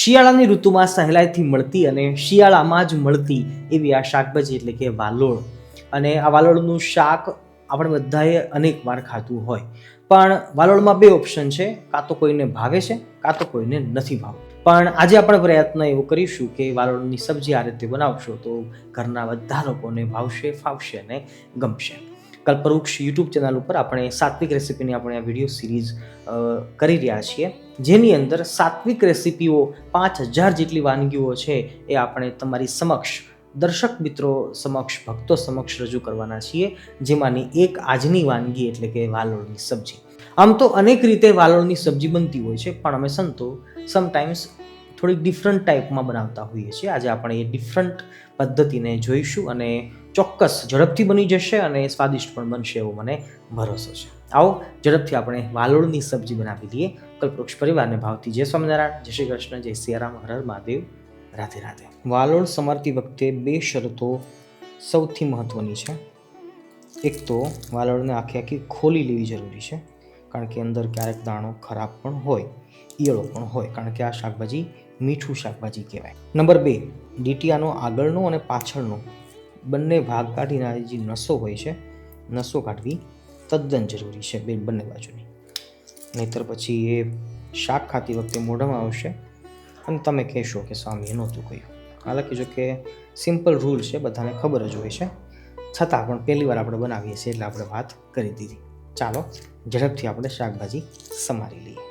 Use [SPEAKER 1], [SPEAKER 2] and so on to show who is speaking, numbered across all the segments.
[SPEAKER 1] શિયાળાની ઋતુમાં સહેલાઈથી મળતી અને શિયાળામાં જ મળતી એવી આ શાકભાજી એટલે કે વાલોળ. અને આ વાલોળનું શાક આપણે બધાએ અનેક વાર ખાધું હોય, પણ વાલોળમાં બે ઓપ્શન છે, કાં તો કોઈને ભાવે છે કાં તો કોઈને નથી ભાવતું. પણ આજે આપણે પ્રયત્ન એવો કરીશું કે વાલોળની સબ્જી આ રીતે બનાવશો તો ઘરના બધા લોકોને ભાવશે, ફાવશે અને ગમશે. કલ્પવૃક્ષ યુટ્યુબ ચેનલ ઉપર આપણે સાત્વિક રેસીપીની આપણે આ વિડીયો સિરીઝ કરી રહ્યા છીએ, જેની અંદર સાત્વિક રેસીપીઓ 5000 જેટલી વાનગીઓ છે એ આપણે તમારી સમક્ષ, દર્શક મિત્રો સમક્ષ, ભક્તો સમક્ષ રજૂ કરવાના છીએ, જેમાંની એક આજની વાનગી એટલે કે વાલોળની સબ્જી. આમ તો અનેક રીતે વાલોળની સબ્જી બનતી હોય છે, પણ અમે સંતો સમટાઈમ્સ થોડીક ડિફરન્ટ ટાઈપમાં બનાવતા હોઈએ છીએ. આજે આપણે એ ડિફરન્ટ પદ્ધતિને જોઈશું અને ચોક્કસ ઝડપથી બની જશે અને સ્વાદિષ્ટ પણ બનશે એવો મને ભરોસો છે. આવો ઝડપથી આપણે વાલોળની સબ્જી બનાવી લઈએ. કલ્પવૃક્ષ પરિવારને ભાવતી જય સ્વામિનારાયણ, જય શ્રી કૃષ્ણ, જય સિયારામ, હર હર મહાદેવ, રાધે રાધે. વાલોળ સમારતી વખતે બે શરતો સૌથી મહત્વની છે. એક તો વાલોળને આખી ખોલી લેવી જરૂરી છે, કારણ કે અંદર ક્યારેક દાણો ખરાબ પણ હોય, ઈયળો પણ હોય, કારણ કે આ શાકભાજી મીઠું શાકભાજી કહેવાય. નંબર 2, ડીટીયાનો આગળનો અને પાછળનો બંને ભાગ કાઢીને જે નસો હોય છે, નસો કાઢવી તદ્દન જરૂરી છે બંને બાજુની. નહીતર પછી એ શાક ખાતી વખતે મોઢામાં આવશે અને તમે કહેશો કે સ્વામીએ નહોતું કહ્યું. હાલાકી જો કે સિમ્પલ રૂલ છે, બધાને ખબર જ હોય છે, છતાં પણ પહેલી વાર આપણે બનાવીએ છીએ એટલે આપણે વાત કરી દીધી. ચાલો ઝડપથી આપણે શાકભાજી સમારી લઈએ.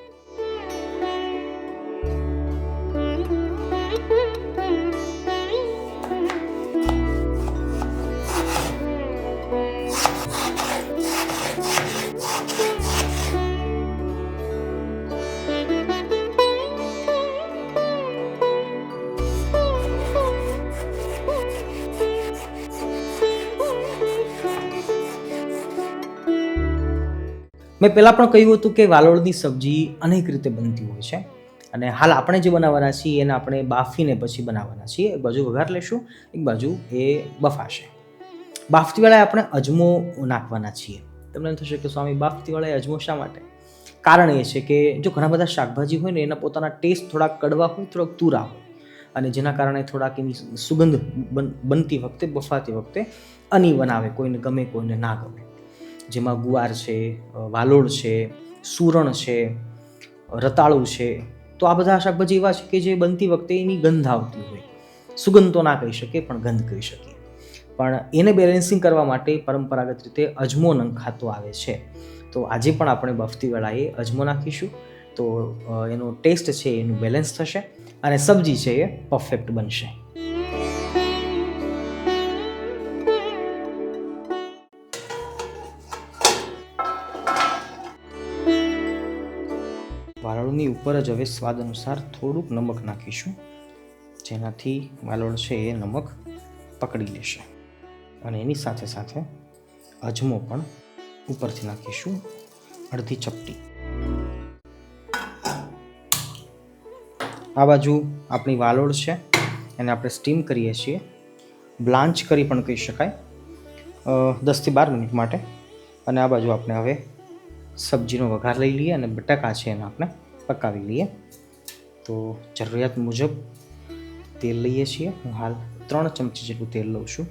[SPEAKER 1] મેં પહેલાં પણ કહ્યું હતું કે વાલોળની સબ્જી અનેક રીતે બનતી હોય છે, અને હાલ આપણે જે બનાવવાના છીએ એને આપણે બાફીને પછી બનાવવાના છીએ. એક બાજુ વઘાર લેશું, એક બાજુ એ બફાશે. બાફતી વેળાએ આપણે અજમો નાખવાના છીએ. તમને થશે કે સ્વામી બાફતી વેળાએ અજમો શા માટે? કારણ એ છે કે જો ઘણા બધા શાકભાજી હોય ને એના પોતાના ટેસ્ટ થોડાક કડવા હોય, થોડાક તુરા હોય, અને જેના કારણે થોડાક એની સુગંધ બનતી વખતે, બફાતી વખતે અનઇવન આવે, કોઈને ગમે કોઈને ના ગમે. જેમાં ગુવાર છે, વાલોળ છે, સૂરણ છે, રતાળું છે, તો આ બધા શાકભાજી એવા છે કે જે બનતી વખતે એની ગંધ આવતી હોય. સુગંધ તો ના કહી શકીએ પણ ગંધ કહી શકીએ. પણ એને બેલેન્સિંગ કરવા માટે પરંપરાગત રીતે અજમો નંખાતો આવે છે. તો આજે પણ આપણે બફતી વેળાએ અજમો નાખીશું, તો એનો ટેસ્ટ છે એનું બેલેન્સ થશે અને સબ્જી છે એ પરફેક્ટ બનશે. વાલોળની ઉપર જ હવે સ્વાદ અનુસાર થોડુંક નમક નાખીશું, જેનાથી વાલોળ છે એ નમક પકડી લેશે. અને એની સાથે સાથે અજમો પણ ઉપરથી નાખીશું, અડધી ચપટી. આ બાજુ આપણી વાલોળ છે એને આપણે સ્ટીમ કરીએ છીએ, બ્લાન્ચ કરી પણ કહી શકાય, 10 થી 12 મિનિટ માટે. અને આ બાજુ આપણે હવે સબ્જીનો વઘાર લઈ લઈએ અને બટાકા છે એને આપણે પકાવી લઈએ. તો જરૂરિયાત મુજબ તેલ લઈએ છીએ. હું હાલ 3 ચમચી જેટલું તેલ લઉં છું.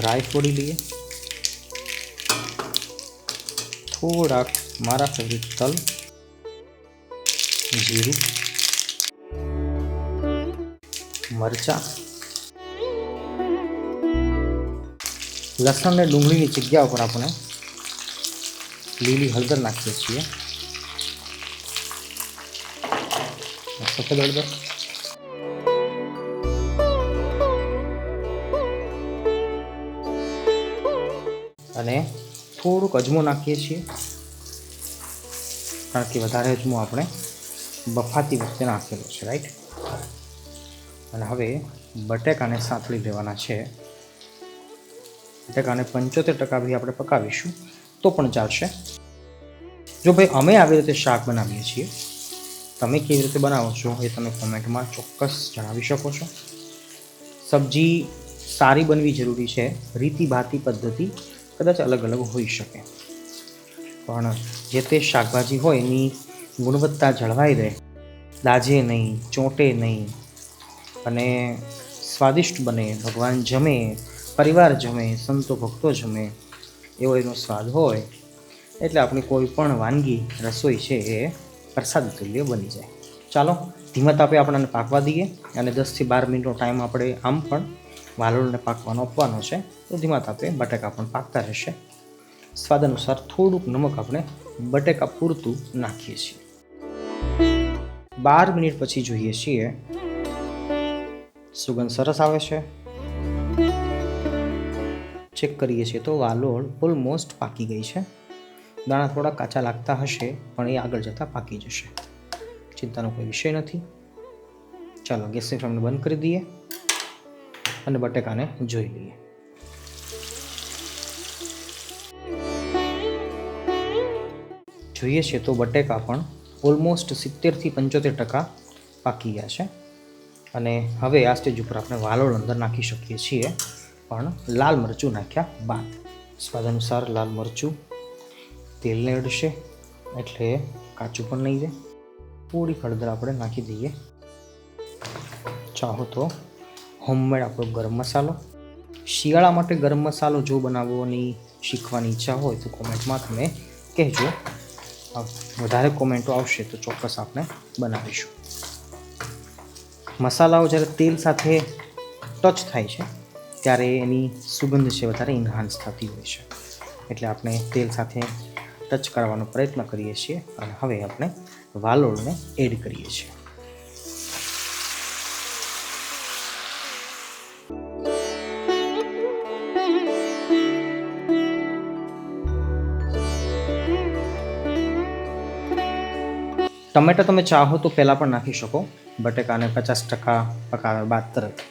[SPEAKER 1] રાઈ ફોડી લઈએ, થોડાક મારા ફેવરિટ તલ, જીરું, મરચાં, લસણ અને ડુંગળીની જગ્યા ઉપર આપણે લીલી હળદર નાખીએ છીએ, સફેદ હળદર, અને થોડુંક અજમો નાખીએ છીએ, કારણ કે વધારે અજમો આપણે બફાતી વખતે નાખેલો છે, રાઈટ. અને હવે બટેકાને સાંતળી લેવાના છે. બટેકાને 75% બી આપણે પકાવીશું તો પણ ચાલશે. જો ભાઈ અમે આવી રીતે શાક બનાવીએ છીએ, તમે કેવી રીતે બનાવો છો એ તમે કોમેન્ટમાં ચોક્કસ જણાવી શકો છો. સબ્જી સારી બનવી જરૂરી છે, રીતિ ભાતી પદ્ધતિ કદાચ અલગ અલગ હોઈ શકે, પણ જે તે શાકભાજી હોય એની ગુણવત્તા જળવાઈ રહે, દાજે નહીં, ચોંટે નહીં અને સ્વાદિષ્ટ બને, ભગવાન જમે, પરિવાર જમે, સંતો ભક્તો જમે એવો એનો સ્વાદ હોય એટલે આપણી કોઈ પણ વાનગી રસોઈ છે એ પ્રસાદ તુલ્ય બની જાય. ચાલો ધીમા તાપે આપણને પાકવા દઈએ અને 10થી 12 મિનિટનો ટાઈમ આપણે આમ પણ વાલોળને પાકવાનો આપવાનો છે, તો ધીમા તાપે બટાકા પણ પાકતા રહેશે. સ્વાદ અનુસાર થોડુંક નમક આપણે બટેકા પૂરતું નાખીએ છીએ. 12 મિનિટ પછી જોઈએ છીએ, સુગંધ સરસ આવે છે. ચેક કરીએ છીએ તો વાલોળ ઓલમોસ્ટ પાકી ગઈ છે. દાણા થોડા કાચા લાગતા હશે પણ એ આગળ જતાં પાકી જશે, ચિંતાનો કોઈ વિષય નથી. ચાલો ગેસની ફ્લેમને બંધ કરી દઈએ અને બટેકાને જોઈ લઈએ. જોઈએ છીએ તો બટેકા પણ ઓલમોસ્ટ 70થી 75% પાકી ગયા છે અને હવે આ સ્ટેજ ઉપર આપણે વાલોળ અંદર નાખી શકીએ છીએ, પણ લાલ મરચું નાખ્યા બાદ. સ્વાદ અનુસાર લાલ મરચું તેલને અડશે એટલે કાચું પણ નહીં જાય. થોડી હળદર આપણે નાખી દઈએ. ચાહો તો હોમમેડ આપણો ગરમ મસાલો. શિયાળા માટે ગરમ મસાલો જો બનાવવાની શીખવાની ઈચ્છા હોય તો કોમેન્ટમાં તમે કહેજો. વધારે કોમેન્ટો આવશે તો ચોક્કસ આપણે બનાવીશું. મસાલાઓ જ્યારે તેલ સાથે ટચ થાય છે ત્યારે એની સુગંધ છે વધારે ઇન્હાન્સ થતી હોય છે, એટલે આપણે તેલ સાથે ટચ કરવાનો પ્રયત્ન કરીએ છીએ અને હવે આપણે વાલોળને એડ કરીએ છીએ. ટમેટા તમે ચાહો તો પહેલાં પણ નાખી શકો, બટેકાને 50% પકાવ્યા બાદ તરત.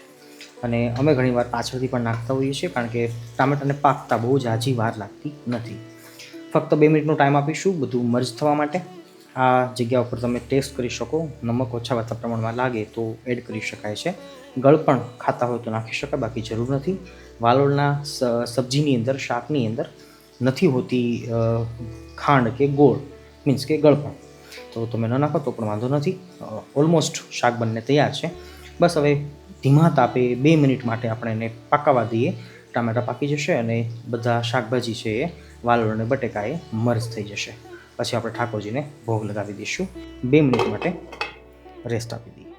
[SPEAKER 1] અને અમે ઘણીવાર પાછળથી પણ નાખતા હોઈએ છીએ, કારણ કે ટામેટાને પાકતા બહુ જ ઝાઝી વાર લાગતી નથી. ફક્ત 2 મિનિટનો ટાઈમ આપીશું બધું મર્જ થવા માટે. આ જગ્યા ઉપર તમે ટેસ્ટ કરી શકો, નમક ઓછા વધતા પ્રમાણમાં લાગે તો એડ કરી શકાય છે. ગળ પણ ખાતા હોય તો નાખી શકાય, બાકી જરૂર નથી. વાલોળના સબ્જીની અંદર, શાકની અંદર નથી હોતી ખાંડ કે ગોળ, મીન્સ કે ગળપણ, તો તમે ન નાખો તો પણ વાંધો નથી. ઓલમોસ્ટ શાક બનને તૈયાર છે. બસ હવે ધીમા તાપે 2 મિનિટ માટે આપણે એને પાકવા દઈએ. ટામેટાં પાકી જશે અને બધા શાકભાજી છે એ વાલોળ અને બટેકાએ મર્જ થઈ જશે. પછી આપણે ઠાકોરજીને ભોગ લગાવી દઈશું. 2 મિનિટ માટે રેસ્ટ આપી દઈએ.